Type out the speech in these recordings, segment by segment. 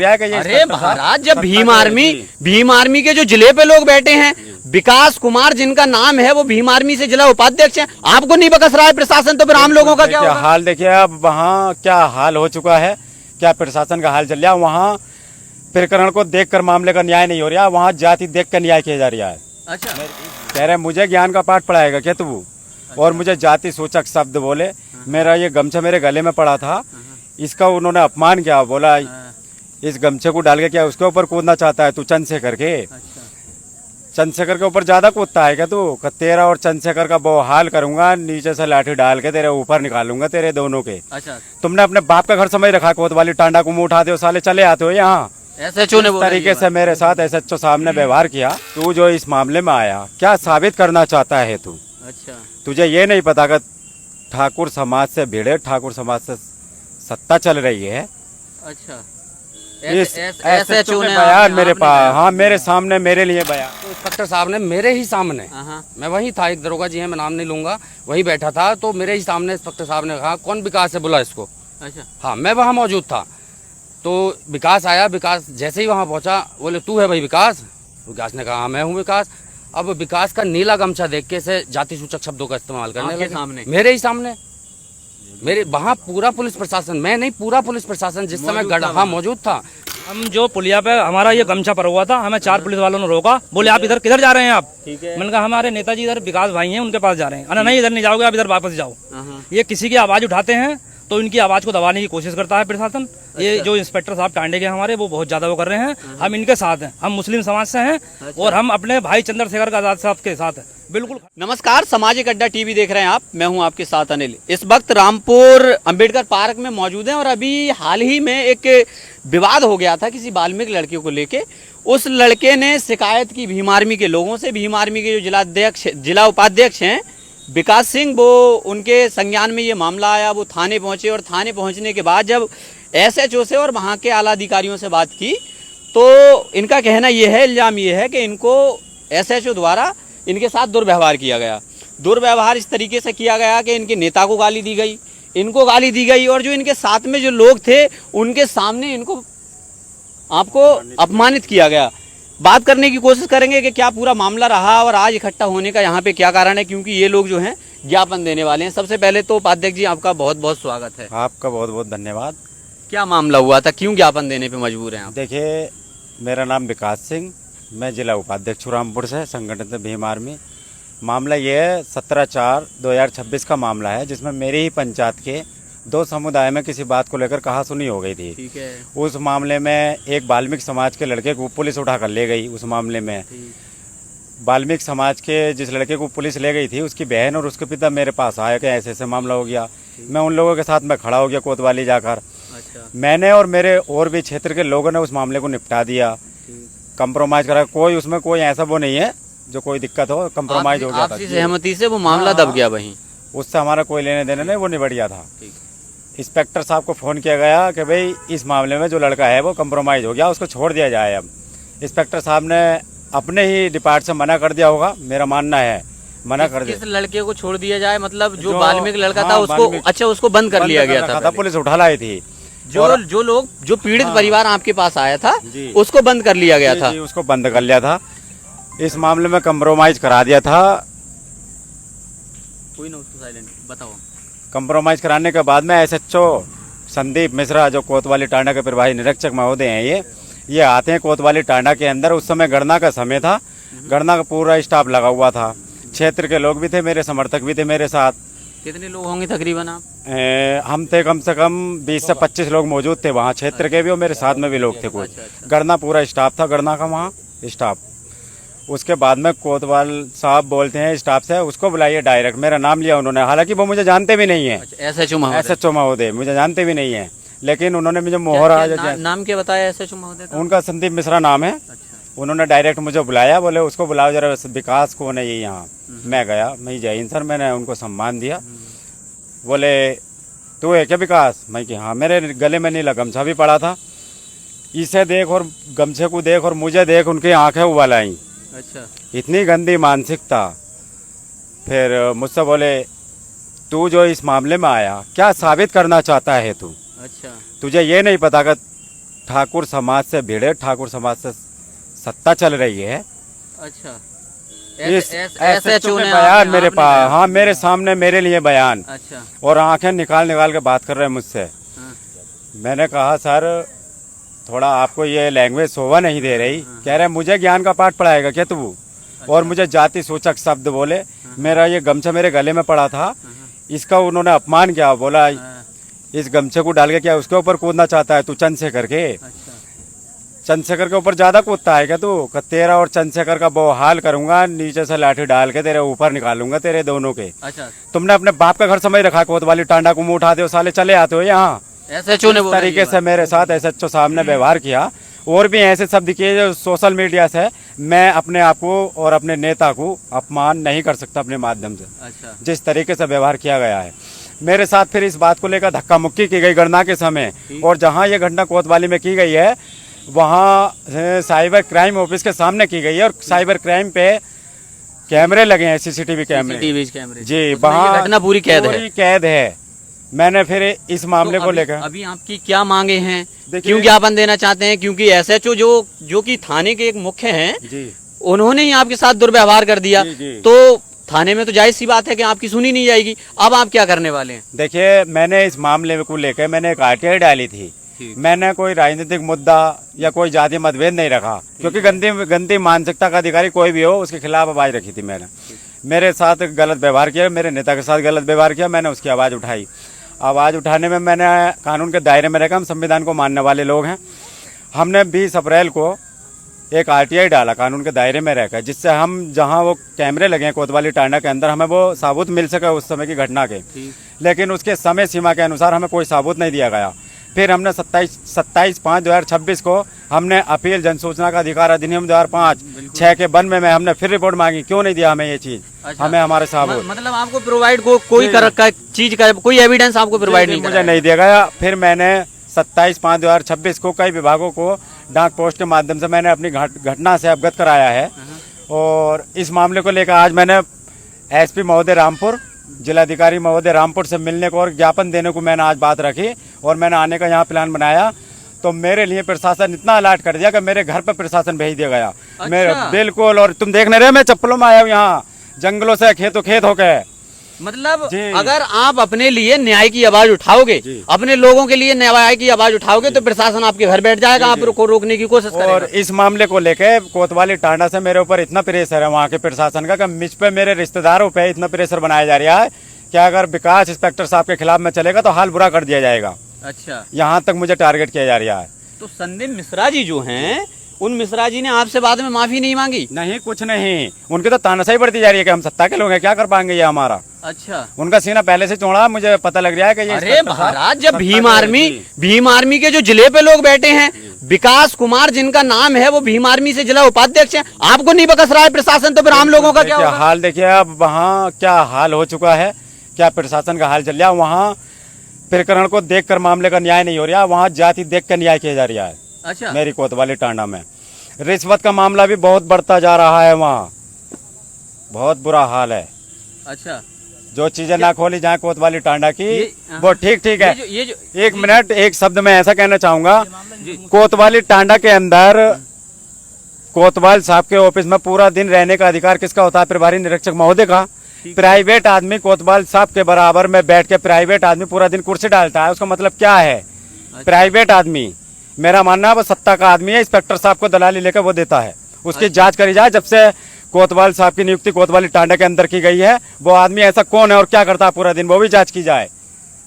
अरे महाराज, जब भीम आर्मी के जो जिले पे लोग बैठे हैं, विकास कुमार जिनका नाम है, वो भीम आर्मी से जिला उपाध्यक्ष हैं, आपको नहीं बकस रहा है प्रशासन, तो फिर आम लोगों का क्या होगा? हाल देखिए अब वहाँ क्या हाल हो चुका है, क्या प्रशासन का हाल चल रहा है। वहाँ प्रकरण को देखकर मामले का न्याय नहीं हो रहा, वहाँ जाति देख कर न्याय किया जा रहा है। अच्छा, कह रहे मुझे ज्ञान का पाठ पढ़ाएगा क्या तू? और मुझे जाति सूचक शब्द बोले। मेरा ये गमछा मेरे गले में पड़ा था, इसका उन्होंने अपमान किया, बोला इस गमछे को डाल के क्या उसके ऊपर कूदना चाहता है तू चंद्रशेखर के? चंद्रशेखर के ऊपर ज्यादा कूदता है क्या तू? तेरा और चंद्रशेखर का बवाल करूंगा, नीचे से लाठी डाल के तेरे ऊपर निकालूंगा तेरे दोनों के। अच्छा, तुमने अपने बाप का घर समझ रखा? कोतवाली टांडा को मुंह उठाते हो साले, चले आते हो यहाँ। एसएचओ ने इस तरीके से मेरे साथ एसएचओ साहब ने व्यवहार किया। तू जो इस मामले में आया, क्या साबित करना चाहता है तू? अच्छा, तुझे ये नहीं पता कि ठाकुर समाज से भिड़े, ठाकुर समाज से सत्ता चल रही है। अच्छा, एसएचओ ने बयान मेरे पास, हाँ मेरे सामने, मेरे लिए बयान। तो इंस्पेक्टर साहब ने मेरे ही सामने, मैं वही था, एक दरोगा जी है, मैं नाम नहीं लूंगा, वही बैठा था, तो मेरे ही सामने इंस्पेक्टर साहब ने कहा कौन विकास है, बुला इसको। अच्छा, हाँ, मैं वहाँ मौजूद था, तो विकास आया। विकास जैसे ही वहाँ पहुँचा, बोले तू है भाई विकास? विकास ने कहा हाँ मैं हूँ विकास। अब विकास का नीला गमछा देख के से जाति सूचक शब्दों का इस्तेमाल करने लगे सामने, मेरे ही सामने। मेरे वहाँ पूरा पुलिस प्रशासन, मैं नहीं पूरा पुलिस प्रशासन जिस समय हाँ मौजूद था। हम जो पुलिया पे हमारा ये गमछा पर हुआ था, हमें 4 पुलिस वालों ने रोका, बोले आप इधर किधर जा रहे हैं आप? मैंने कहा हमारे नेताजी इधर विकास भाई हैं, उनके पास जा रहे हैं। अरे नहीं, इधर नहीं जाओगे, आप इधर वापस जाओ। ये किसी की आवाज उठाते हैं तो इनकी आवाज को दबाने की कोशिश करता है प्रशासन। ये जो इंस्पेक्टर साहब टांडे के हमारे, वो बहुत ज्यादा वो कर रहे हैं। हम इनके साथ हैं, हम मुस्लिम समाज से हैं और हम अपने भाई चंद्रशेखर आजाद साहब के साथ हैं, बिल्कुल। नमस्कार, सामाजिक अड्डा टीवी देख रहे हैं आप, मैं हूं आपके साथ अनिल। इस वक्त रामपुर अंबेडकर पार्क में मौजूद हैं और अभी हाल ही में एक विवाद हो गया था किसी बाल्मीकि लड़के को लेके। उस लड़के ने शिकायत की भीम आर्मी के लोगों से। भीम आर्मी के जो जिला उपाध्यक्ष हैं विकास सिंह, वो उनके संज्ञान में ये मामला आया, वो थाने पहुंचे और थाने पहुंचने के बाद जब एसएचओ से और वहाँ के आला अधिकारियों से बात की तो इनका कहना ये है, इल्जाम ये है कि इनको एसएचओ द्वारा इनके साथ दुर्व्यवहार किया गया। दुर्व्यवहार इस तरीके से किया गया कि इनके नेता को गाली दी गई, इनको गाली दी गई, और जो इनके साथ में जो लोग थे उनके सामने इनको आपको अपमानित किया गया। बात करने की कोशिश करेंगे कि क्या पूरा मामला रहा और आज इकट्ठा होने का यहाँ पे क्या कारण है, क्योंकि ये लोग जो हैं ज्ञापन देने वाले हैं। सबसे पहले तो उपाध्यक्ष जी, आपका बहुत बहुत स्वागत है। आपका बहुत बहुत धन्यवाद। क्या मामला हुआ था, क्यों ज्ञापन देने पे मजबूर हैं आप? देखिए, मेरा नाम विकास सिंह, मैं जिला उपाध्यक्ष रामपुर से, संगठन भीम आर्मी। मामला ये है 17/4/2026 का मामला है, जिसमें मेरी ही पंचायत के 2 समुदाय में किसी बात को लेकर कहासुनी हो गई थी। ठीक है। उस मामले में एक वाल्मीकि समाज के लड़के को पुलिस उठाकर ले गई। उस मामले में वाल्मीकि समाज के जिस लड़के को पुलिस ले गई थी, उसकी बहन और उसके पिता मेरे पास आए कि ऐसे ऐसे मामला हो गया। मैं उन लोगों के साथ में खड़ा हो गया कोतवाली जाकर। अच्छा। मैंने और मेरे और भी क्षेत्र के लोगों ने उस मामले को निपटा दिया, कंप्रोमाइज करा। कोई उसमें कोई ऐसा वो नहीं है जो कोई दिक्कत हो, कंप्रोमाइज हो गया था। आपसी सहमति से वो मामला दब गया वहीं, उससे हमारा कोई लेने देने नहीं, वो निबट गया था। इंस्पेक्टर साहब को फोन किया गया कि भाई इस मामले में जो लड़का है वो कंप्रोमाइज हो गया, उसको छोड़ दिया जाए। अब इंस्पेक्टर साहब ने अपने ही डिपार्ट से मना कर दिया होगा, मेरा मानना है, मना कर दिया। किस लड़के को छोड़ दिया जाए, मतलब जो वाल्मीकि लड़का था उसको? अच्छा, उसको बंद कर लिया गया था, पुलिस उठा लाई थी। जो लोग, जो पीड़ित परिवार आपके पास आया था उसको बंद कर लिया गया था। उसको बंद कर लिया था। इस मामले में कंप्रोमाइज करा दिया था। कोई ना, उसको साइलेंट बताओ। कंप्रोमाइज कराने के बाद में एसएचओ संदीप मिश्रा, जो कोतवाली टांडा के प्रभारी निरीक्षक महोदय हैं, ये आते हैं कोतवाली टांडा के अंदर। उस समय गणना का समय था, गणना का पूरा स्टाफ लगा हुआ था, क्षेत्र के लोग भी थे, मेरे समर्थक भी थे मेरे साथ। कितने लोग होंगे तकरीबन आप? हम थे कम से कम 20 से 25 लोग मौजूद थे वहाँ, क्षेत्र के भी और मेरे साथ में भी लोग थे कुछ। गणना पूरा स्टाफ था, गणना का वहाँ स्टाफ। उसके बाद में कोतवाल साहब बोलते हैं स्टाफ से, उसको बुलाइए डायरेक्ट। मेरा नाम लिया उन्होंने, हालांकि वो मुझे जानते भी नहीं है। एसएचओ महोदय मुझे जानते भी नहीं है, लेकिन उन्होंने मुझे मोहरा नाम क्या बताया एसएचओ महोदय का? उनका संदीप मिश्रा नाम है। उन्होंने डायरेक्ट मुझे बुलाया, बोले उसको बुलाओ जरा, विकास कौन है ये यहाँ। मैं गया, मैं जय हिंद सर, मैंने उनको सम्मान दिया। बोले तू है क्या विकास? मैं कि हाँ। मेरे गले में नीला गमछा भी पड़ा था। इसे देख और गमछे को देख और मुझे देख, उनकी आंखें उबाल आई। अच्छा। इतनी गंदी मानसिकता। फिर मुझसे बोले तू जो इस मामले में आया, क्या साबित करना चाहता है तू? अच्छा। तुझे ये नहीं पता कि ठाकुर समाज से भिड़े, ठाकुर समाज से सत्ता चल रही है। अच्छा, इस SHO ने बयान मेरे आपने पास, बयान हाँ मेरे सामने मेरे लिए बयान, अच्छा, और आंखें निकाल निकाल के बात कर रहे हैं मुझसे। हाँ। मैंने कहा सर थोड़ा आपको ये लैंग्वेज शोभा नहीं दे रही। कह रहे मुझे ज्ञान का पाठ पढ़ाएगा क्या तू, और मुझे जाति सूचक शब्द बोले। मेरा ये गमछा मेरे गले में पड़ा था, इसका उन्होंने अपमान किया, बोला इस गमछे को डाल के क्या उसके ऊपर कूदना चाहता है तू चंद्रशेखर के, अच्छा, चंद्रशेखर के ऊपर ज्यादा कूदता है क्या तू, तेरा और चंद्रशेखर का बवाल करूंगा, नीचे से लाठी डाल के तेरे ऊपर निकालूंगा तेरे दोनों के। अच्छा, तुमने अपने बाप का घर समझ रखा, कोतवाली टांडा को मुंह उठाते हो साले, चले आते हो यहाँ। SHO ने इस बोला ये तरीके बात। से मेरे साथ SHO साहब ने व्यवहार किया, और भी ऐसे शब्द किए जो सोशल मीडिया से मैं अपने आप को और अपने नेता को अपमान नहीं कर सकता अपने माध्यम से। अच्छा, जिस तरीके से व्यवहार किया गया है मेरे साथ, फिर इस बात को लेकर धक्का मुक्की की गई गणना के समय, और जहां ये घटना कोतवाली में की गई है वहां साइबर क्राइम ऑफिस के सामने की गई है, और साइबर क्राइम पे कैमरे लगे हैं, CCTV कैमरे कैमरे जी, उसमें ये घटना पूरी कैद है। मैंने फिर इस मामले तो को लेकर अभी आपकी क्या मांगे हैं, देखिए- क्यों ज्ञापन देना चाहते हैं? क्योंकि SHO जो कि थाने के एक मुख्य हैं, जी उन्होंने ही आपके साथ दुर्व्यवहार कर दिया, जी, जी। तो थाने में तो जायज सी बात है कि आपकी सुनी नहीं जाएगी। अब आप क्या करने वाले हैं? देखिए, मैंने इस मामले को लेकर मैंने एक RTI डाली थी। मैंने कोई राजनीतिक मुद्दा या कोई जातीय मतभेद नहीं रखा, क्योंकि गंदी मानसिकता का अधिकारी कोई भी हो उसके खिलाफ आवाज रखी थी मैंने। मेरे साथ गलत व्यवहार किया, मेरे नेता के साथ गलत व्यवहार किया, मैंने उसकी आवाज उठाई। आवाज उठाने में मैंने कानून के दायरे में रहकर, हम संविधान को मानने वाले लोग हैं, हमने 20 अप्रैल को एक RTI डाला कानून के दायरे में रहकर, जिससे हम जहां वो कैमरे लगे हैं कोतवाली टांडा के अंदर, हमें वो साबुत मिल सके उस समय की घटना के। लेकिन उसके समय सीमा के अनुसार हमें कोई साबुत नहीं दिया गया। फिर हमने 27/5/2026 को हमने अपील जनसूचना का अधिकार अधिनियम 2005 6 के 92 में हमने फिर रिपोर्ट मांगी, क्यों नहीं दिया हमें ये चीज। अच्छा। हमें हमारे साबुत मतलब आपको प्रोवाइड कोई चीज का कोई एविडेंस आपको प्रोवाइड नहीं मुझे नहीं दिया गया। फिर मैंने 27/5/2026 को कई विभागों को डाक पोस्ट के माध्यम से मैंने अपनी घटना से अवगत कराया है, और इस मामले को लेकर आज मैंने SP महोदय रामपुर, जिलाधिकारी महोदय रामपुर से मिलने को और ज्ञापन देने को मैंने आज बात रखी, और मैंने आने का यहाँ प्लान बनाया। तो मेरे लिए प्रशासन इतना अलर्ट कर दिया कि मेरे घर पर प्रशासन भेज दिया गया। अच्छा। मेरे बिल्कुल, और तुम देखने रहे मैं चप्पलों में आया हूँ यहाँ, जंगलों से खेतों खेत होकर। मतलब जी। अगर आप अपने लिए न्याय की आवाज उठाओगे, जी। अपने लोगों के लिए न्याय की आवाज उठाओगे, तो प्रशासन आपके घर बैठ जाएगा, आपको रोकने की कोशिश करेगा। और इस मामले को लेके कोतवाली टांडा से मेरे ऊपर इतना प्रेशर है वहाँ के प्रशासन का, कि मुझ पे मेरे रिश्तेदारों पे इतना प्रेशर बनाया जा रहा है कि अगर विकास इंस्पेक्टर साहब के खिलाफ में चलेगा तो हाल बुरा कर दिया जाएगा। अच्छा, यहाँ तक मुझे टारगेट किया जा रहा है। तो संदीप मिश्रा जी जो हैं, उन मिश्रा जी ने आपसे बाद में माफी नहीं मांगी? नहीं, कुछ नहीं, उनकी तो तानाशाही बढ़ती जा रही है कि हम सत्ता के लोग हैं, क्या कर पाएंगे ये हमारा। अच्छा, उनका सीना पहले से चौड़ा, मुझे पता लग रहा है कि ये अरे इंस्पेक्टर साहब महाराज, जब सत्ता भीम आर्मी के जो जिले पे लोग बैठे हैं, विकास कुमार जिनका नाम है, वो भीम आर्मी से जिला उपाध्यक्ष हैं, आपको नहीं बकस रहा है प्रशासन, तो फिर आम लोगों का क्या देखिए, होगा? हाल देखिए अब वहाँ क्या हाल हो चुका है, क्या प्रशासन का हाल चल रहा है। वहाँ प्रकरण को देखकर मामले का न्याय नहीं हो रहा, वहाँ जाति देख कर न्याय किया जा रहा है। अच्छा, मेरी कोतवाली टांडा में रिश्वत का मामला भी बहुत बढ़ता जा रहा है, वहाँ बहुत बुरा हाल है। अच्छा, जो चीजें ना खोली जाए कोतवाली टांडा की, ये- वो ठीक ठीक है। ये जो एक मिनट, एक शब्द में ऐसा कहना चाहूंगा, कोतवाली टांडा के अंदर कोतवाल साहब के ऑफिस में पूरा दिन रहने का अधिकार किसका होता है? प्रभारी निरीक्षक महोदय का। प्राइवेट आदमी कोतवाल साहब के बराबर में बैठ के प्राइवेट आदमी पूरा दिन कुर्सी डालता है, उसका मतलब क्या है? प्राइवेट आदमी, मेरा मानना है वो सत्ता का आदमी है, इंस्पेक्टर साहब को दलाली लेकर वो देता है। उसकी जांच करी जाए, जब से कोतवाल साहब की नियुक्ति कोतवाली टांडा के अंदर की गई है, वो आदमी ऐसा कौन है और क्या करता है पूरा दिन, वो भी जांच की जाए।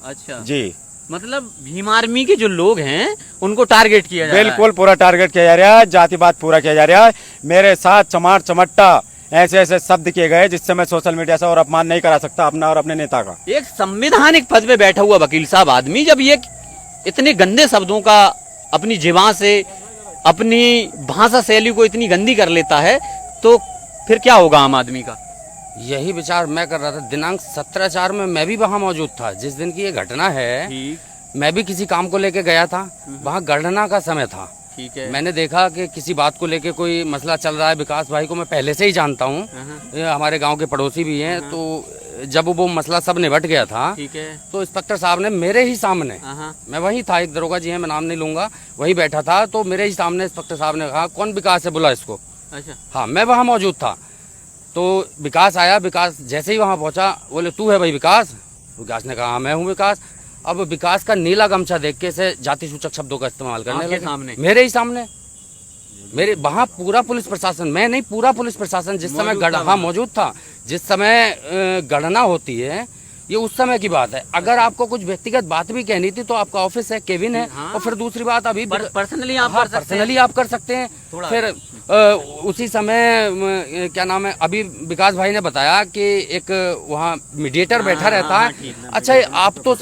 अच्छा जी, मतलब भीम आर्मी के जो लोग हैं उनको टारगेट किया जा रहा है। बिल्कुल पूरा टारगेट किया जा रहा है, जातिवाद पूरा किया जा रहा है। मेरे साथ चमार चमट्टा ऐसे ऐसे शब्द किए गए जिससे मैं सोशल मीडिया से और अपमान नहीं करा सकता अपना और अपने नेता का। एक संवैधानिक पद पे बैठा हुआ वकील साहब आदमी जब ये इतने गंदे शब्दों का अपनी जीवां से, अपनी भाषा शैली को इतनी गंदी कर लेता है, तो फिर क्या होगा आम आदमी का? यही विचार मैं कर रहा था। दिनांक 17/4 में मैं भी वहाँ मौजूद था जिस दिन की ये घटना है। मैं भी किसी काम को लेके गया था, वहाँ गणना का समय था। ठीक है। मैंने देखा कि किसी बात को लेके कोई मसला चल रहा है। विकास भाई को मैं पहले से ही जानता हूँ, ये हमारे गांव के पड़ोसी भी हैं, तो जब वो मसला सब निपट गया था, ठीक है। तो इंस्पेक्टर साहब ने मेरे ही सामने, हाँ, मैं वही था, एक दरोगा जी हैं, मैं नाम नहीं लूंगा, वही बैठा था, तो मेरे ही सामने इंस्पेक्टर साहब ने कहा कौन विकास है, बोला इसको। अच्छा। हाँ, मैं वहाँ मौजूद था। तो विकास आया, विकास जैसे ही वहाँ पहुंचा, बोले तू है भाई विकास? विकास ने कहा हाँ मैं हूँ विकास। अब विकास का नीला गमछा देख के से जाति सूचक शब्दों का इस्तेमाल करने आपके लगे। सामने? मेरे ही सामने, मेरे वहाँ पूरा पुलिस प्रशासन, मैं नहीं पूरा पुलिस प्रशासन जिस समय हाँ मौजूद था, जिस समय गणना होती है, ये उस समय की बात है। अगर आपको कुछ व्यक्तिगत बात भी कहनी थी तो आपका ऑफिस है, केबिन है, और फिर दूसरी बात अभी पर्सनली आप कर सकते हैं। पर्सनली आप कर सकते हैं। फिर उसी समय क्या नाम है, अभी विकास भाई ने बताया कि एक वहाँ मीडिएटर बैठा रहता है। अच्छा, आप तो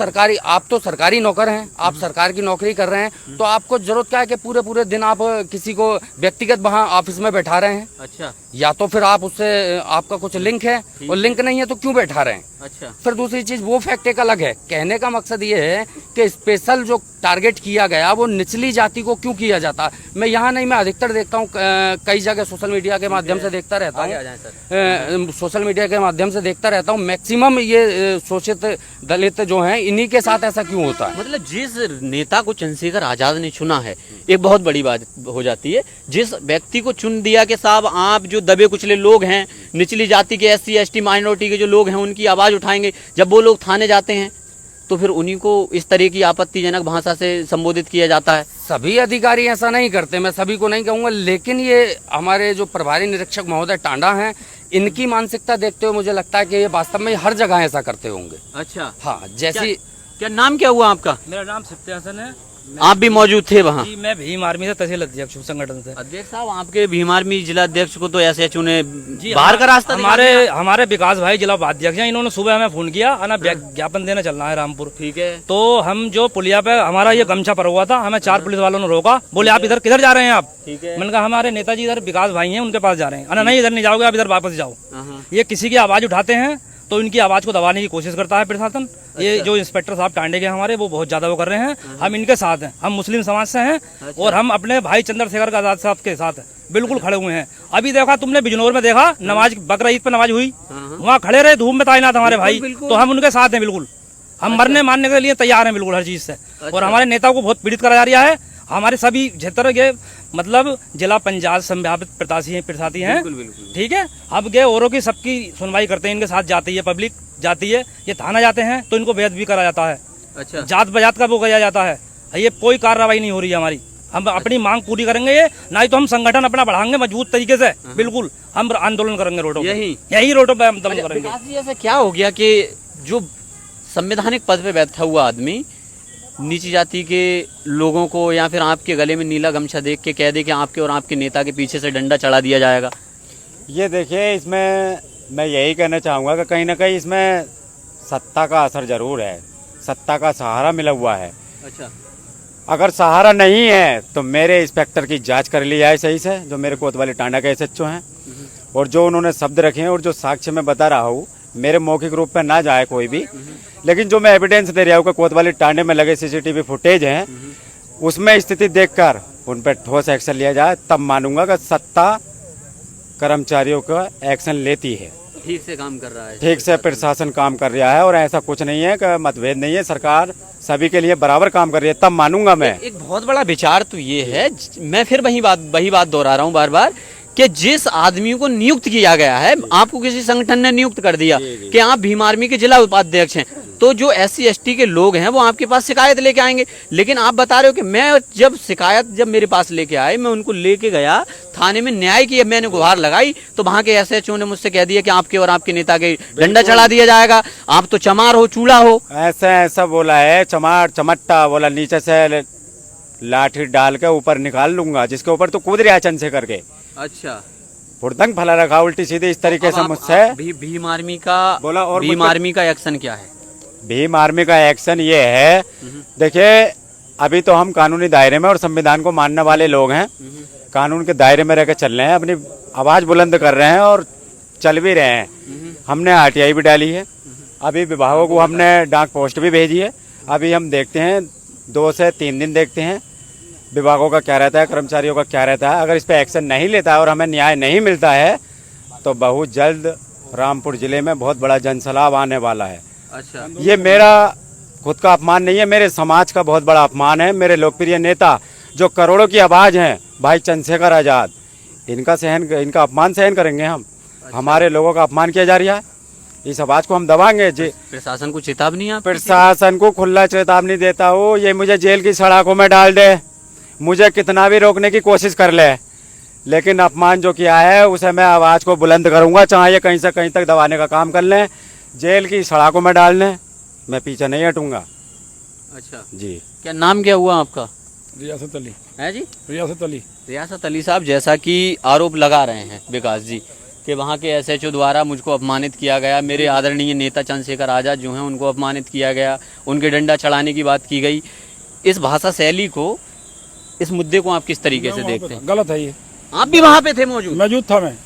सरकारी नौकर हैं, आप सरकार की नौकरी कर रहे हैं, तो आपको जरूरत क्या है कि पूरे पूरे दिन आप किसी को व्यक्तिगत वहाँ ऑफिस में बैठा रहे हैं? अच्छा। या तो फिर आप उससे आपका कुछ लिंक है, और लिंक नहीं है तो क्यों बैठा रहे हैं? अच्छा। फिर दूसरी चीज, वो फैक्ट एक अलग है। कहने का मकसद ये है कि स्पेशल जो टारगेट किया गया वो निचली जाति को क्यों किया जाता। मैं यहाँ नहीं, मैं अधिकतर देखता हूँ, कई जगह सोशल मीडिया के माध्यम से देखता रहता हूँ, सोशल मीडिया के माध्यम से देखता रहता हूँ, मैक्सिमम ये शोषित दलित जो हैं, इन्हीं के साथ ऐसा क्यों होता है? मतलब जिस नेता को चंद्रशेखर आजाद ने चुना है, एक बहुत बड़ी बात हो जाती है, जिस व्यक्ति को चुन दिया कि साहब आप जो दबे कुचले लोग हैं, निचली जाति के, SC ST माइनॉरिटी के जो लोग हैं, उनकी आवाज उठाएंगे, जब वो लोग थाने जाते हैं तो फिर उन्हीं को इस तरह की आपत्तिजनक भाषा से संबोधित किया जाता है। सभी अधिकारी ऐसा नहीं करते, मैं सभी को नहीं कहूंगा, लेकिन ये हमारे जो प्रभारी निरीक्षक महोदय टांडा हैं, इनकी मानसिकता देखते हुए मुझे लगता है कि ये वास्तव में हर जगह ऐसा करते होंगे। अच्छा। हाँ, जैसी क्या नाम क्या हुआ आपका? मेरा नाम सत्य हसन है। आप भी मौजूद थे वहाँ? जी, मैं भीम आर्मी से तहसील अध्यक्ष हूँ, संगठन से। अध्यक्ष साहब, आपके भीम आर्मी जिला अध्यक्ष को तो SHO ने जी, बाहर का रास्ता हमारे विकास भाई जिला उपाध्यक्ष हैं, इन्होंने सुबह हमें फोन किया, ज्ञापन देने चलना है रामपुर। ठीक है। तो हम जो पुलिया पे हमारा ये गमछा पर हुआ था, हमें 4 पुलिस वालों ने रोका, बोले आप इधर किधर जा रहे हैं आप? ठीक है। मैंने कहा हमारे नेताजी इधर विकास भाई हैं, उनके पास जा रहे हैं। नहीं, इधर नहीं जाओगे, आप इधर वापस जाओ। ये किसी की आवाज उठाते हैं तो इनकी आवाज को दबाने की कोशिश करता है प्रशासन। ये जो इंस्पेक्टर साहब टांडे के हमारे, वो बहुत ज्यादा वो कर रहे हैं। हम इनके साथ हैं, हम मुस्लिम समाज से हैं, और हम अपने भाई चंद्रशेखर आजाद साहब के साथ बिल्कुल खड़े हुए हैं। अभी देखा तुमने बिजनौर में देखा, नमाज बकरा ईद पर नमाज हुई, वहाँ खड़े रहे धूप में तैनात हमारे भाई, तो हम उनके साथ हैं बिल्कुल। हम मरने मारने के लिए तैयार हैं बिल्कुल हर चीज से। और हमारे नेता को बहुत पीड़ित करा जा रहा है। हमारे सभी क्षेत्र के मतलब जिला पंचायत संभावित प्रत्याशी हैं, ठीक है। अब गए औरों की सबकी सुनवाई करते हैं, इनके साथ जाती है पब्लिक, जाती है, ये थाना जाते हैं तो इनको बेइज्जत भी करा जाता है। अच्छा। जात बजात का वो किया जाता है। ये कोई कार्रवाई नहीं हो रही है हमारी। हम अपनी मांग पूरी करेंगे, ये नहीं तो हम संगठन अपना बढ़ाएंगे मजबूत तरीके से, बिल्कुल हम आंदोलन करेंगे रोडों पे, यही रोडों पे हम आंदोलन करेंगे। विकास जी, ऐसा क्या हो गया कि जो संवैधानिक पद पे बैठा हुआ आदमी नीची जाति के लोगों को या फिर आपके गले में नीला गमछा देख के कह दे कि आपके और आपके नेता के पीछे से डंडा चढ़ा दिया जाएगा? ये देखिए, इसमें मैं यही कहना चाहूँगा कि कहीं ना कहीं इसमें सत्ता का असर जरूर है, सत्ता का सहारा मिला हुआ है। अच्छा। अगर सहारा नहीं है तो मेरे इंस्पेक्टर की जांच कर ली जाए सही से, जो मेरे कोतवाली टांडा के SHO हैं, और जो उन्होंने शब्द रखे हैं और जो साक्ष्य में बता रहा हूँ, मेरे मौखिक रूप पे ना जाए कोई भी, लेकिन जो मैं एविडेंस दे रहा हूँ कि कोतवाली टांडे में लगे CCTV फुटेज हैं, उसमें स्थिति देखकर उन पर ठोस एक्शन लिया जाए, तब मानूंगा कि सत्ता कर्मचारियों का एक्शन लेती है, ठीक से काम कर रहा है, ठीक से प्रशासन काम कर रहा है, और ऐसा कुछ नहीं है कि मतभेद नहीं है, सरकार सभी के लिए बराबर काम कर रही है, तब मानूंगा मैं। एक बहुत बड़ा विचार तो ये है, मैं फिर वही बात दोहरा रहा हूँ बार बार, कि जिस आदमी को नियुक्त किया गया है, आपको किसी संगठन ने नियुक्त कर दिया कि आप भीम आर्मी के जिला उपाध्यक्ष हैं, तो जो SC ST के लोग हैं वो आपके पास शिकायत लेके आएंगे। लेकिन आप बता रहे हो कि मैं जब मेरे पास लेके आए, मैं उनको लेके गया थाने में, न्याय की मैंने गुहार लगाई, तो वहां के SHO ने मुझसे कह दिया कि आपके और आपके नेता के डंडा चढ़ा दिया जाएगा, आप तो चमार हो, चूड़ा हो। ऐसा बोला है, चमार चमट्टा बोला, नीचे से लाठी डाल के ऊपर निकाल लूंगा, जिसके ऊपर तो कूद रहा चंद्रशेखर के। अच्छा। फुर्दंग फैला रखा उल्टी सीधी इस तरीके से मुझसे भीम आर्मी का बोला। और भीम आर्मी का एक्शन क्या है? भीम आर्मी का एक्शन ये है, देखिए अभी तो हम कानूनी दायरे में और संविधान को मानने वाले लोग हैं, कानून के दायरे में रहकर चल रहे हैं, अपनी आवाज बुलंद कर रहे हैं और चल भी रहे हैं। हमने RTI भी डाली है, अभी विभागों को हमने डाक पोस्ट भी भेजी है। अभी हम देखते हैं 2 से 3 दिन देखते हैं विभागों का क्या रहता है, कर्मचारियों का क्या रहता है। अगर इस पर एक्शन नहीं लेता है और हमें न्याय नहीं मिलता है तो बहुत जल्द रामपुर जिले में बहुत बड़ा जनसैलाब आने वाला है। अच्छा, ये मेरा खुद का अपमान नहीं है, मेरे समाज का बहुत बड़ा अपमान है। मेरे लोकप्रिय नेता जो करोड़ों की आवाज़ हैं, भाई चंद्रशेखर आज़ाद, इनका अपमान सहन करेंगे हम? हमारे लोगों का अपमान किया जा रहा है, इस आवाज़ को हम दबाएंगे जी। प्रशासन को चेतावनी आप? प्रशासन को खुला चेतावनी देता हूँ, ये मुझे जेल की सड़कों में डाल दे, मुझे कितना भी रोकने की कोशिश कर ले, लेकिन अपमान जो किया है उसे मैं आवाज़ को बुलंद करूँगा, चाहे ये कहीं से कहीं तक दबाने का काम कर लें, जेल की सड़कों में डाल लें, मैं पीछे नहीं हटूँगा। अच्छा जी, क्या नाम क्या हुआ आपका? रियासत अली। है जी, रियासत अली। रियासत अली साहब, जैसा कि आरोप लगा रहे हैं विकास जी कि वहाँ के एसएचओ द्वारा मुझको अपमानित किया गया, मेरे आदरणीय नेता चंद्रशेखर आज़ाद जो हैं उनको अपमानित किया गया, उनके डंडा चढ़ाने की बात की गई, इस भाषा शैली को, इस मुद्दे को आप किस तरीके से देखते हैं? गलत है ये। आप भी वहाँ पे थे मौजूद? मौजूद था मैं,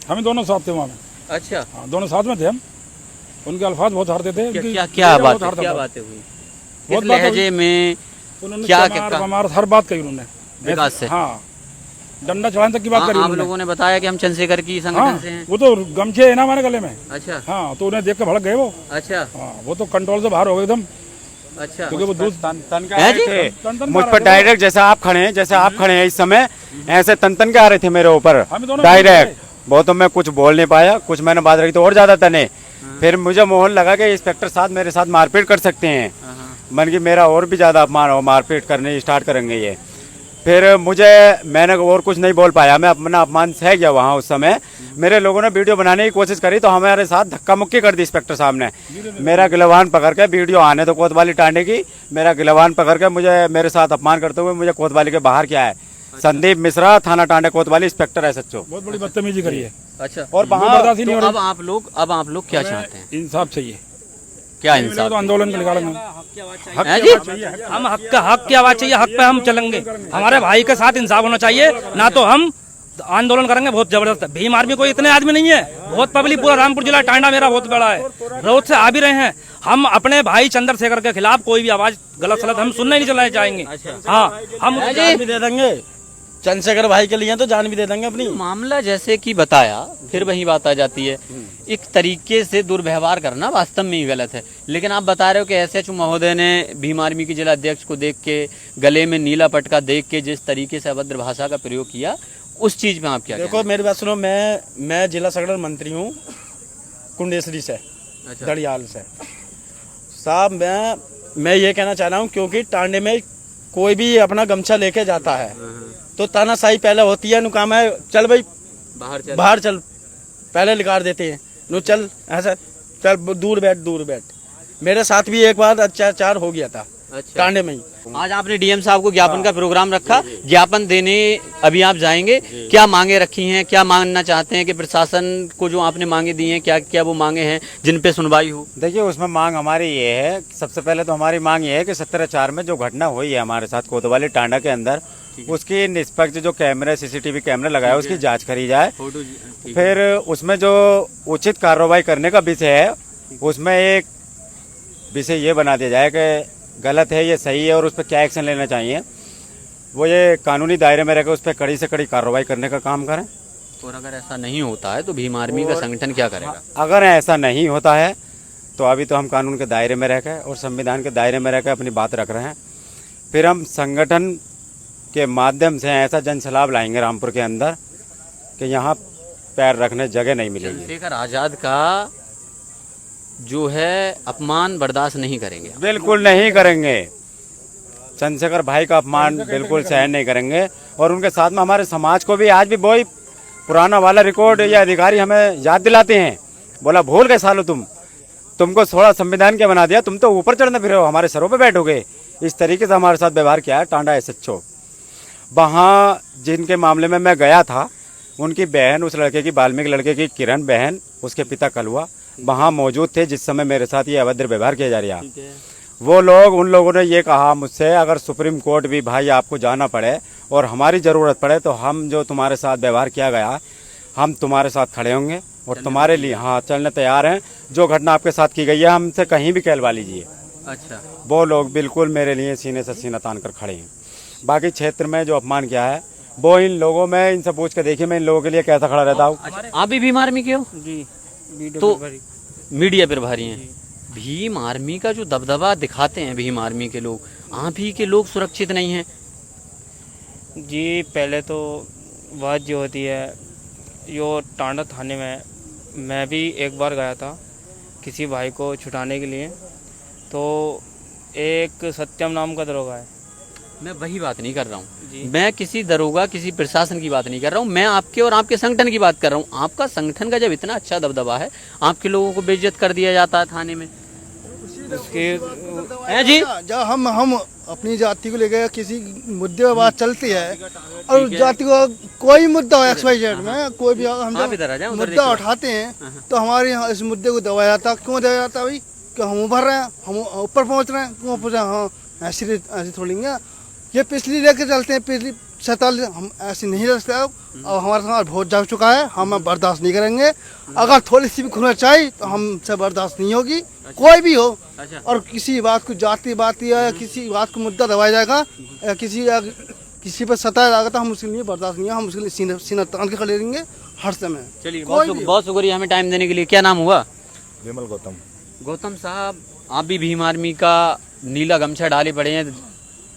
हम दोनों साथ थे वहाँ में। अच्छा, हाँ, दोनों साथ में थे हम। उनके अल्फाज बहुत हारते थे। क्या उनकी क्या क्या बहुत बात हारता क्या था। बातें हुई? बहुत किस बात लहजे हुई। में? उन्होंने क्या हमार हर बात कही उन्होंने विकास से? हाँ, डंडा चढ़ाने तक की बात करी आप उन्होंने। लोगों ने बताया कि हम चंद्रशेखर की संगठन हाँ, से हैं। वो तो गमछे है ना हमारे गले में। अच्छा हाँ, तो उन्हें देख के भड़क गए वो। अच्छा हाँ, वो तो कंट्रोल से बाहर हो गए एकदम, अच्छा। क्योंकि वो दूध तन के है आ जी? रहे तन थे तन मुझ मारा पर था। डायरेक्ट, जैसे आप खड़े हैं इस समय, ऐसे तन के आ रहे थे मेरे ऊपर हम दोनों डायरेक्ट। वो तो मैं कुछ बोल नहीं पाया, कुछ मैंने बात रखी तो और ज्यादा तने। फिर मुझे मोहन लगा कि इंस्पेक्टर साहब मेरे साथ मारपीट कर सकते हैं, मन की मेरा और भी ज्यादा अपमान हो, मारपीट करने स्टार्ट करेंगे ये। फिर मैंने और कुछ नहीं बोल पाया, मैं अपना अपमान सह गया वहाँ उस समय। मेरे लोगों ने वीडियो बनाने की कोशिश करी तो हमारे साथ धक्का मुक्की कर दी इंस्पेक्टर साहब ने। मेरा गिलवान पकड़ के, वीडियो आने तो कोतवाली टांडे की, मेरा गिलवान पकड़ के मुझे मेरे साथ अपमान करते हुए मुझे कोतवाली के बाहर किया है। संदीप मिश्रा, थाना टांडे कोतवाली, इंस्पेक्टर एसएचओ। बहुत बड़ी बदतमीजी करी है। अच्छा, और वो वहाँ बर्दाश्त ही नहीं तो हो अब रही। आप लोग क्या चाहते हैं? इंसाफ चाहिए, क्या तो इंसाफ? आंदोलन निकालेंगे। है जी? हम हक की आवाज चाहिए, हक पे हम चलेंगे। हमारे भाई के साथ इंसाफ होना चाहिए, ना तो हम आंदोलन करेंगे बहुत जबरदस्त। भीम आर्मी कोई इतने आदमी नहीं है, बहुत पब्लिक, पूरा रामपुर जिला टांडा मेरा बहुत बड़ा है, रोज से आ भी रहे हैं। हम अपने भाई चंद्रशेखर के खिलाफ कोई भी आवाज गलत सलत हम सुनने नहीं चलाने चाहेंगे। हाँ, हम जान भी दे देंगे, चंद्रशेखर भाई के लिए तो जान भी दे देंगे अपनी। मामला जैसे कि बताया, फिर वही बात आ जाती है, एक तरीके से दुर्व्यवहार करना वास्तव में ही गलत है। लेकिन आप बता रहे हो कि एसएचओ महोदय ने भीम आर्मी के जिला अध्यक्ष को देख के, गले में नीला पटका देख के जिस तरीके से अभद्र भाषा का प्रयोग किया, उस चीज में आप क्या देखो मेरी बात सुनो, मैं जिला संगठन मंत्री हूँ कुंडेसरी से, अच्छा। दड़ियाल से। साहब मैं ये कहना चाह रहा हूँ, क्योंकि टांडे में कोई भी अपना गमछा लेके जाता है तो तानाशाही पहले होती है, नु काम है चल भाई बाहर चल, पहले लिकार देते हैं, नु चल ऐसा चल, दूर बैठ। मेरे साथ भी एक बार अत्याचार हो गया था टांडे में ही। आज आपने डीएम साहब को ज्ञापन का प्रोग्राम रखा, ज्ञापन देने अभी आप जाएंगे, क्या मांगे रखी हैं, क्या मांगना चाहते हैं कि प्रशासन को जो आपने मांगे दी हैं, क्या क्या वो मांगे हैं जिन पे सुनवाई हो? देखिए, उसमें मांग हमारी ये है, सबसे पहले तो हमारी मांग ये है कि 17/4 में जो घटना हुई है हमारे साथ कोतवाली टांडा के अंदर, उसकी निष्पक्ष जो कैमरे, सीसीटीवी कैमरे लगाए, उसकी जांच करी जाए। फिर उसमें जो उचित कार्रवाई करने का विषय है, उसमें एक विषय ये बना दिया जाए कि गलत है, ये सही है और उस पर क्या एक्शन लेना चाहिए, वो ये कानूनी दायरे में रहकर उस पर कड़ी से कड़ी कार्रवाई करने का काम करें। और अगर ऐसा नहीं होता है तो भीम आर्मी का संगठन क्या करेगा? अगर ऐसा नहीं होता है तो अभी तो हम कानून के दायरे में रहकर और संविधान के दायरे में रहकर अपनी बात रख रहे हैं। फिर हम संगठन के माध्यम से ऐसा जनसैलाब लाएंगे रामपुर के अंदर कि यहाँ पैर रखने जगह नहीं मिलेगी। चंद्रशेखर आजाद का जो है अपमान बर्दाश्त नहीं करेंगे? बिल्कुल नहीं करेंगे, चंद्रशेखर भाई का अपमान बिल्कुल सहन नहीं करेंगे। और उनके साथ में हमारे समाज को भी आज भी वही पुराना वाला रिकॉर्ड ये अधिकारी हमें याद दिलाते हैं, बोला भूल गए सालो तुमको थोड़ा संविधान क्या बना दिया, तुम तो ऊपर चढ़ने फिर हमारे सरों पे बैठोगे। इस तरीके से हमारे साथ व्यवहार किया है टांडा एसएचओ। वहाँ जिनके मामले में मैं गया था, उनकी बहन, उस लड़के की, वाल्मीकि लड़के की किरण बहन, उसके पिता कलुआ वहाँ मौजूद थे जिस समय मेरे साथ ये अभद्र व्यवहार किया जा रहा है। वो लोग, उन लोगों ने ये कहा मुझसे, अगर सुप्रीम कोर्ट भी भाई आपको जाना पड़े और हमारी ज़रूरत पड़े तो हम जो तुम्हारे साथ व्यवहार किया गया, हम तुम्हारे साथ खड़े होंगे और तुम्हारे लिए हाँ चलने तैयार हैं। जो घटना आपके साथ की गई है, हमसे कहीं भी कहलवा लीजिए। अच्छा, वो लोग बिल्कुल मेरे लिए सीने से सीना तान कर खड़े हैं। बाकी क्षेत्र में जो अपमान किया है वो इन लोगों में, इनसे पूछ के देखिए मैं इन लोगों के लिए कैसा खड़ा रहता हूँ। आप भी भीम आर्मी के हो? जी, तो मीडिया प्रभारी हैं। भीम आर्मी का जो दबदबा दिखाते हैं भीम आर्मी के लोग, आप ही के लोग सुरक्षित नहीं हैं। जी पहले तो बात जो होती है, यो टांडा थाने में मैं भी एक बार गया था किसी भाई को छुटाने के लिए। तो एक सत्यम नाम का दरोगा है। मैं वही बात नहीं कर रहा हूँ, जी। मैं किसी दरोगा किसी प्रशासन की बात नहीं कर रहा हूँ, मैं आपके और आपके संगठन की बात कर रहा हूँ। आपका संगठन का जब इतना अच्छा दबदबा है, आपके लोगों को बेइज्जत कर दिया जाता है थाने में, उसके है जी। जब हम अपनी जाति को लेकर किसी मुद्दे पर बात चलती है और जाति को कोई मुद्दा हो XYZ में कोई भी हम आप इधर आ जाएं, जब उधर मुद्दा देखो। उठाते हैं तो हमारे यहाँ इस मुद्दे को दबाया जाता। क्यों दबाया जाता भाई? कि हम उभर रहे हैं, हम ऊपर पहुँच रहे हैं, क्यों पहुँचे? हाँ ऐसी थोड़ी है। ये पिछली लेकर चलते हैं, पिछली 47 हम ऐसे नहीं रखते। अब हमारे साथ बहुत जा चुका है, हम बर्दाश्त नहीं करेंगे। अगर थोड़ी सी भी खुला चाहिए तो हमसे बर्दाश्त नहीं होगी, कोई भी हो। अच्छा। और किसी बात को जाति बात या किसी बात को मुद्दा दबाया जाएगा या किसी पर सताया जाएगा तो हम उसके लिए बर्दाश्त नहीं है। हम उसके लिए सीना तान के खड़े रहेंगे हर समय। चलिए कोई भी बहुत शुक्रिया हमें टाइम देने के लिए। क्या नाम हुआ? विमल गौतम। गौतम साहब, आप भी भीम आर्मी का नीला गमछा डाले पड़े हैं,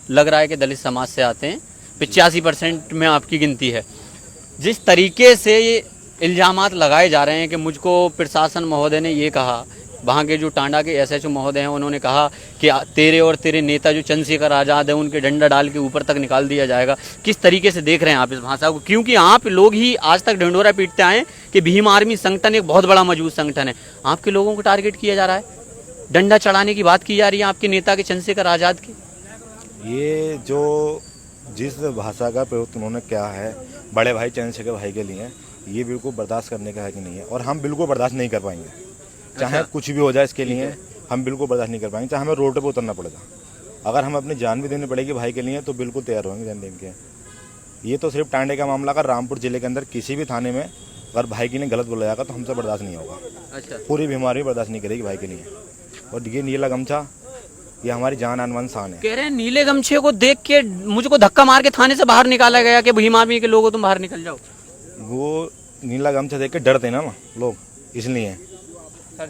लग रहा है कि दलित समाज से आते हैं। 85% में आपकी गिनती है। जिस तरीके से ये इल्जामात लगाए जा रहे हैं कि मुझको प्रशासन महोदय ने ये कहा, वहाँ के जो टांडा के SHO महोदय हैं उन्होंने कहा कि तेरे और तेरे नेता जो चंद्रशेखर आज़ाद हैं उनके डंडा डाल के ऊपर तक निकाल दिया जाएगा। किस तरीके से देख रहे हैं आप इस भाषा को? क्योंकि आप लोग ही आज तक ढिंढोरा पीटते आए कि भीम आर्मी संगठन एक बहुत बड़ा मजबूत संगठन है, आपके लोगों को टारगेट किया जा रहा है, डंडा चढ़ाने की बात की जा रही है आपके नेता के चंद्रशेखर आज़ाद की। ये जो जिस भाषा का प्रयोग उन्होंने किया है बड़े भाई चंद्रशेखर भाई के लिए, ये बिल्कुल बर्दाश्त करने का है कि नहीं है। और हम बिल्कुल बर्दाश्त नहीं कर पाएंगे, चाहे कुछ भी हो जाए इसके लिए हम बिल्कुल बर्दाश्त नहीं कर पाएंगे। चाहे हमें रोड पे उतरना पड़ेगा, अगर हम अपनी जान भी देनी पड़ेगी भाई के लिए तो बिल्कुल तैयार होंगे जान देने के। ये तो सिर्फ टांडे का मामला, अगर रामपुर जिले के अंदर किसी भी थाने में अगर भाई के लिए गलत बोला जाएगा तो हमसे बर्दाश्त नहीं होगा। अच्छा। पूरी बीमारी बर्दाश्त नहीं करेगी भाई के लिए। और ये नीला गमछा ये हमारी जान अनवन शान है। कह रहे हैं नीले गमछे को देख के मुझको धक्का मार के थाने से बाहर निकाला गया कि भीम आर्मी के लोगों तुम बाहर निकल जाओ। वो नीला गमछा देख के डरते ना लोग, इसलिए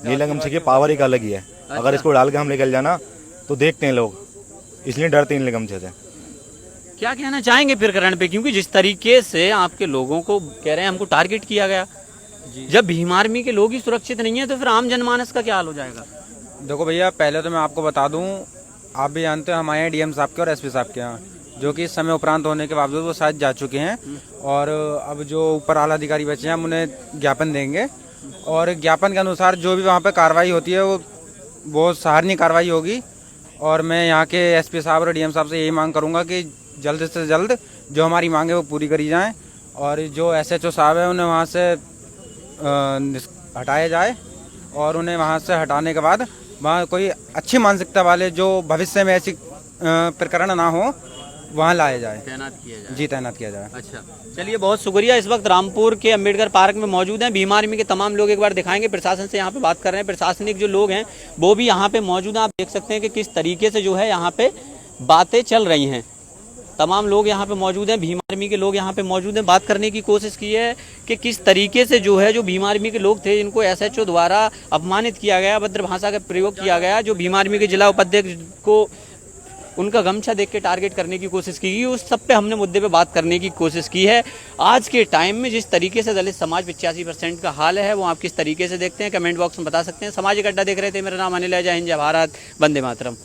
नीला गमछे की पावर एक अलग ही है। अगर इसको डाल के हम निकल जाना तो देखते हैं लोग, इसलिए डरते हैं नीले गमछे से। क्या कहना चाहेंगे प्रकरण पे? क्योंकि जिस तरीके से आपके लोगों को कह रहे हैं हमको टारगेट किया गया, जब भीम आर्मी के लोग ही सुरक्षित नहीं है तो फिर आम जनमानस का क्या हाल हो जाएगा? देखो भैया, पहले तो मैं आपको बता दूं, आप भी जानते हो हमारे यहाँ DM साहब के और SP साहब के यहाँ, जो कि इस समय उपरांत होने के बावजूद वो शायद जा चुके हैं। और अब जो ऊपर आला अधिकारी बचे हैं हम उन्हें ज्ञापन देंगे और ज्ञापन के अनुसार जो भी वहाँ पे कार्रवाई होती है वो सराहनीय कार्रवाई होगी। और मैं यहाँ के SP साहब और DM साहब से यही मांग करूँगा कि जल्द से जल्द जो हमारी मांग है वो पूरी करी जाएँ और जो SHO साहब है उन्हें वहाँ से हटाया जाए और उन्हें वहाँ से हटाने के बाद वहाँ कोई अच्छी मानसिकता वाले जो भविष्य में ऐसी प्रकरण ना हो वहाँ लाया जाए, तैनात किया जाए। जी तैनात किया जाए। अच्छा, चलिए बहुत शुक्रिया। इस वक्त रामपुर के अंबेडकर पार्क में मौजूद हैं भीम आर्मी के तमाम लोग। एक बार दिखाएंगे, प्रशासन से यहाँ पे बात कर रहे हैं, प्रशासनिक जो लोग हैं वो भी यहाँ पे मौजूद हैं। आप देख सकते हैं कि किस तरीके से जो है यहाँ पे बातें चल रही हैं। तमाम लोग यहाँ पे मौजूद हैं, भीम आर्मी के लोग यहाँ पे मौजूद हैं। बात करने की कोशिश की है कि किस तरीके से जो है जो भीम आर्मी के लोग थे जिनको SHO द्वारा अपमानित किया गया, अभद्र भाषा का प्रयोग किया गया, जो भीम आर्मी के जिला उपाध्यक्ष को उनका गमछा देख के टारगेट करने की कोशिश की गई, उस सब पे हमने मुद्दे पे बात करने की कोशिश की है। आज के टाइम में जिस तरीके से दलित समाज 85% का हाल है वो आप किस तरीके से देखते हैं कमेंट बॉक्स में बता सकते हैं। सामाजिक अड्डा देख रहे थे, मेरा नाम अनिल है। जय हिंद, जय भारत, वंदे मातरम।